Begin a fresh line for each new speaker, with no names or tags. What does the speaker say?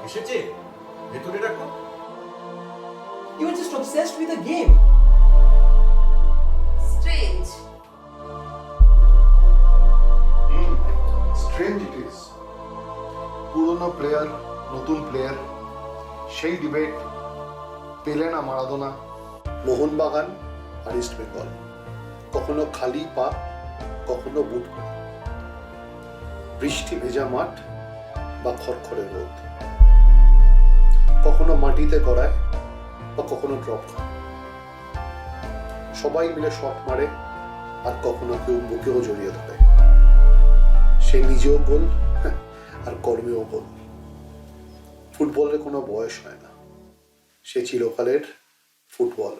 এসেছে, ভেতরে রাখো।
You are just obsessed with the game.
Strange.
Strange it is. পুরনো প্লেয়ার, নতুন প্লেয়ার, সেই ডিবেট পেলে না মারাদোনা। মোহনবাগান আর ইস্ট বেঙ্গল, কখনো খালি পা, কখনো বুট পরা, বৃষ্টি ভেজা মাঠ বা খড়খড়ে রোদ, কখনো মাটিতে গড়ায় বা কখনো ড্রপ খায়, সবাই মিলে শট মারে আর কখনো কেউ বুকেও জড়িয়ে ধরে। সে নিজেও গোল আর কর্মেও গোল। ফুটবলের কোনো বয়স হয় না, সে চিরকালের ফুটবল।